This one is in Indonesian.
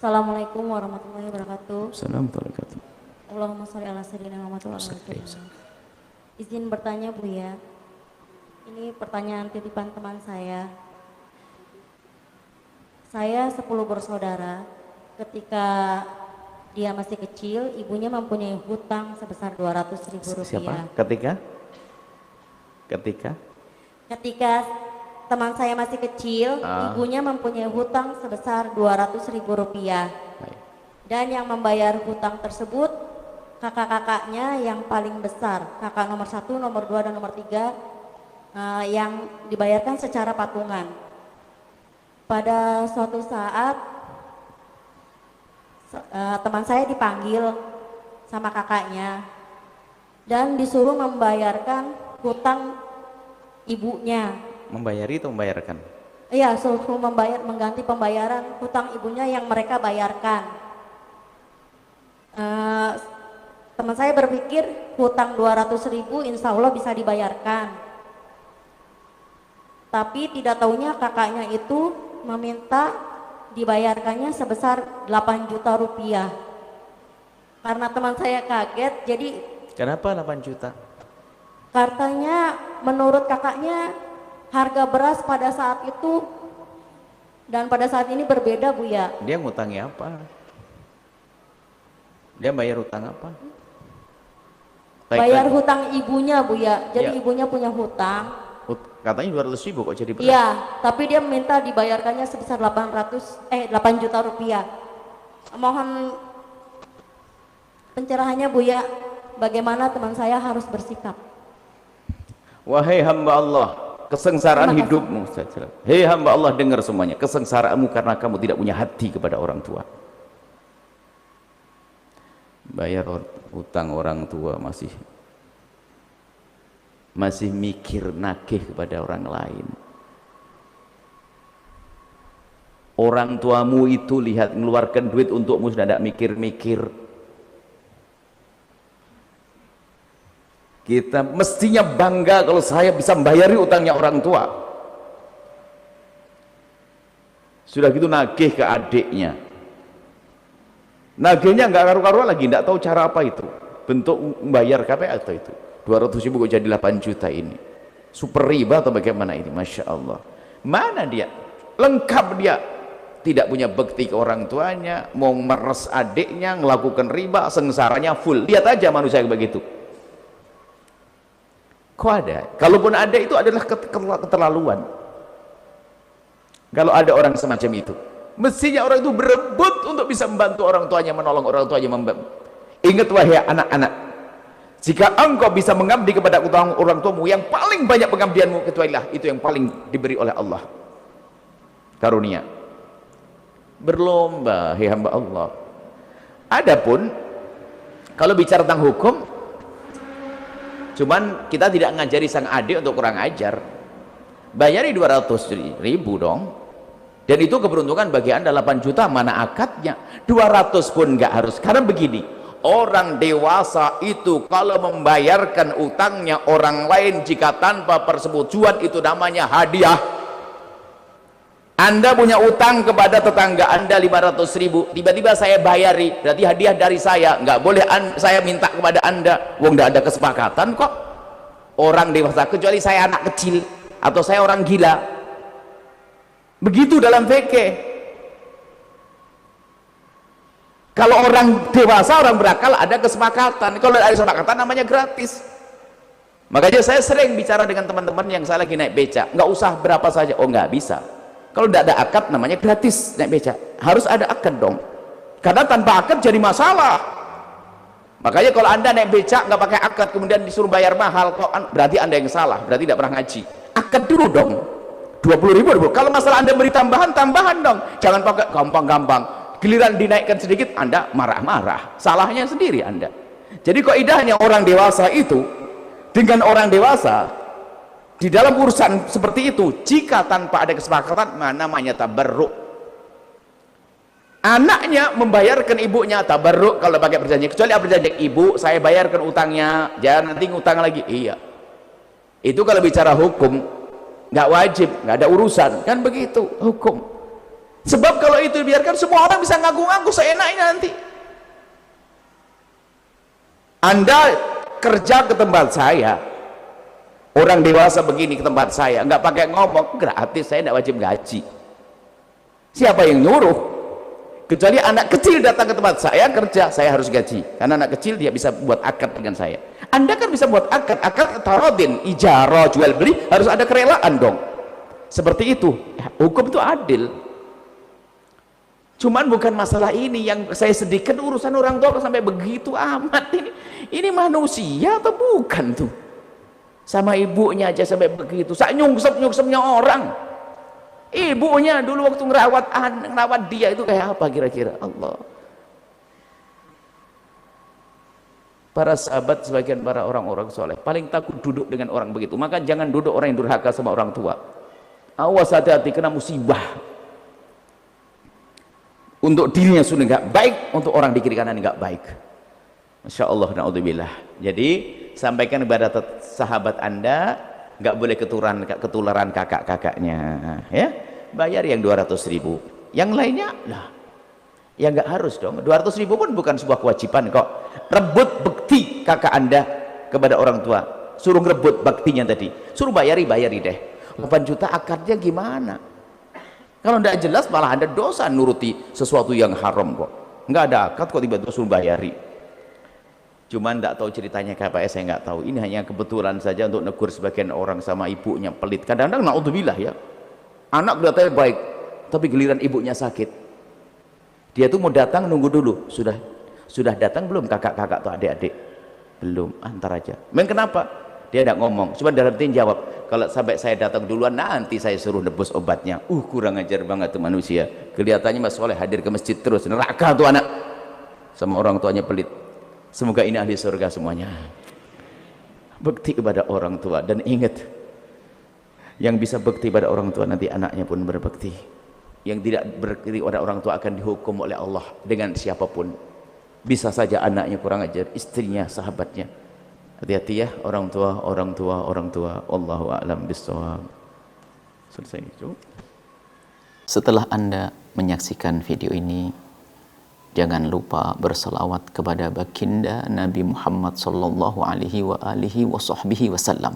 Assalamualaikum warahmatullahi wabarakatuh. Assalamualaikum warahmatullahi wabarakatuh. Allahumma sholli ala sayyidina Muhammad wa ala alihi wasallam. Izin bertanya Bu ya. Ini pertanyaan titipan teman saya. Saya 10 bersaudara. Ketika dia masih kecil, ibunya mempunyai hutang sebesar 200.000 rupiah. Siapa? Ketika Teman saya masih kecil, ibunya mempunyai hutang sebesar 200.000 rupiah. Baik. Dan yang membayar hutang tersebut kakak-kakaknya yang paling besar, kakak nomor 1, nomor 2, dan nomor 3 yang dibayarkan secara patungan. Pada suatu saat teman saya dipanggil sama kakaknya dan disuruh membayarkan hutang ibunya. membayari atau membayarkan? Iya, suruh mengganti pembayaran hutang ibunya yang mereka bayarkan. Teman saya berpikir hutang 200.000 insya Allah bisa dibayarkan. Tapi tidak taunya kakaknya itu meminta dibayarkannya sebesar 8 juta rupiah. Karena teman saya kaget, jadi Kenapa 8 juta? katanya menurut kakaknya harga beras pada saat itu dan pada saat ini berbeda Bu ya. Dia ngutangi apa? Dia bayar hutang apa? Bayar hutang ibunya Bu ya. Jadi Ya. ibunya punya hutang. Katanya 200.000 kok jadi beras? Iya, tapi dia minta dibayarkannya sebesar 8 juta rupiah. Mohon pencerahannya Bu ya. Bagaimana teman saya harus bersikap? Wahai hamba Allah, kesengsaraan Terima kasih. hidupmu. Hei hamba Allah, dengar semuanya. Kesengsaraanmu karena kamu tidak punya hati kepada orang tua. Bayar hutang orang tua masih mikir nagih kepada orang lain. Orang tuamu itu lihat mengeluarkan duit untukmu sudah tidak mikir-mikir. Kita mestinya bangga kalau saya bisa membayari utangnya orang tua. Sudah gitu nagih ke adiknya. Nagihnya nggak karu-karuan lagi, nggak tahu cara apa itu. Bentuk membayar KPA atau itu. 200.000 kok jadi 8 juta ini. Super riba atau bagaimana ini? Masya Allah. Mana dia? Lengkap dia. Tidak punya bekti ke orang tuanya, mau meres adiknya, melakukan riba, sengsaranya full. Lihat aja manusia begitu. Kok ada? Kalaupun ada itu adalah keterlaluan. Kalau ada orang semacam itu, mestinya orang itu berebut untuk bisa membantu orang tuanya, menolong orang tuanya. Ingat wahai anak-anak, jika engkau bisa mengabdi kepada orang tuamu, yang paling banyak pengabdianmu ketuailah itu yang paling diberi oleh Allah karunia. Berlomba, hei hamba Allah. Adapun kalau bicara tentang hukum, cuman kita tidak ngajari sang adik untuk kurang ajar. Bayari 200.000 dong. Dan itu keberuntungan bagi anda. 8 juta mana akadnya? 200 pun nggak harus. Karena begini, orang dewasa itu kalau membayarkan utangnya orang lain jika tanpa persetujuan itu namanya hadiah. Anda punya utang kepada tetangga anda 500.000, tiba-tiba saya bayari, berarti hadiah dari saya. Nggak boleh saya minta kepada anda, wong nggak ada kesepakatan kok. Orang dewasa, kecuali saya anak kecil atau saya orang gila. Begitu dalam fikih. Kalau orang dewasa, orang berakal ada kesepakatan. Kalau ada kesepakatan namanya gratis. Makanya saya sering bicara dengan teman-teman yang saya lagi naik becak, nggak usah berapa saja. Oh nggak bisa. Kalau tidak ada akad namanya gratis naik becak. Harus ada akad dong. Karena tanpa akad jadi masalah. Makanya kalau anda naik becak nggak pakai akad kemudian disuruh bayar mahal, berarti anda yang salah. Berarti tidak pernah ngaji. Akad dulu dong. 20.000. Kalau masalah anda beri tambahan, tambahan dong. Jangan pakai gampang-gampang. Giliran dinaikkan sedikit, anda marah-marah. Salahnya sendiri anda. Jadi kaidahnya orang dewasa itu dengan orang dewasa di dalam urusan seperti itu, jika tanpa ada kesepakatan, namanya tabarruk. Anaknya membayarkan ibunya tabarruk kalau pakai perjanjian, kecuali perjanjian ibu saya bayarkan utangnya, jangan nanti ngutang lagi. Iya, itu kalau bicara hukum nggak wajib, nggak ada urusan, kan begitu hukum. Sebab kalau itu dibiarkan, semua orang bisa ngaku-ngaku seenaknya nanti. Anda kerja ke tempat saya, orang dewasa begini ke tempat saya, nggak pakai ngomong, gratis, saya nggak wajib gaji. Siapa yang nyuruh? Kecuali anak kecil datang ke tempat saya kerja, saya harus gaji. Karena anak kecil dia bisa buat akad dengan saya. Anda kan bisa buat akad tarodin, ijarah, jual beli, harus ada kerelaan dong. Seperti itu. Ya, hukum itu adil. Cuman bukan masalah ini yang saya sedihkan, urusan orang tua sampai begitu amat. Ini manusia atau bukan tuh? Sama ibunya aja sampai begitu. Sak nyungsep-nyungsepnya orang. Ibunya dulu waktu ngerawat dia itu kayak apa kira-kira? Allah. Para sahabat, sebagian para orang-orang soleh paling takut duduk dengan orang begitu. Maka jangan duduk orang yang durhaka sama orang tua. Awas, hati-hati, kena musibah. Untuk dirinya sudah nggak baik, untuk orang di kiri kanan nggak baik. Masya Allah, na'udzubillah. Jadi sampaikan kepada sahabat Anda, nggak boleh ketularan kakak-kakaknya, ya. Bayar yang 200.000, yang lainnya lah ya nggak harus dong. 200.000 pun bukan sebuah kewajiban kok. Rebut bekti kakak Anda kepada orang tua, suruh ngerebut baktinya tadi, suruh bayari deh. 8 juta akadnya gimana? Kalau tidak jelas malah Anda dosa nuruti sesuatu yang haram kok. Nggak ada akad kok tiba-tiba suruh bayari. Cuman tidak tahu ceritanya KPS, saya nggak tahu. Ini hanya kebetulan saja untuk negur sebagian orang sama ibunya pelit. Kadang-kadang naudzubillah ya, anak kelihatannya baik, tapi giliran ibunya sakit, dia tuh mau datang nunggu dulu. Sudah datang belum kakak-kakak atau adik-adik? Belum, antar aja. Memang kenapa? Dia tidak ngomong, cuma dalam hati jawab, kalau sampai saya datang duluan nanti saya suruh nebus obatnya. Kurang ajar banget tuh manusia. Kelihatannya Mas Soleh hadir ke masjid terus, neraka tuh anak. Sama orang tuanya pelit. Semoga ini ahli surga semuanya. Bekti kepada orang tua, dan ingat, yang bisa bekti pada orang tua nanti anaknya pun berbekti. Yang tidak berbekti pada orang tua akan dihukum oleh Allah dengan siapapun. Bisa saja anaknya kurang ajar, istrinya, sahabatnya. Hati-hati ya orang tua. Wallahu a'lam bishawab. Selesai itu. Setelah Anda menyaksikan video ini, jangan lupa berselawat kepada baginda Nabi Muhammad sallallahu alaihi wa alihi wa sahbihi wasallam.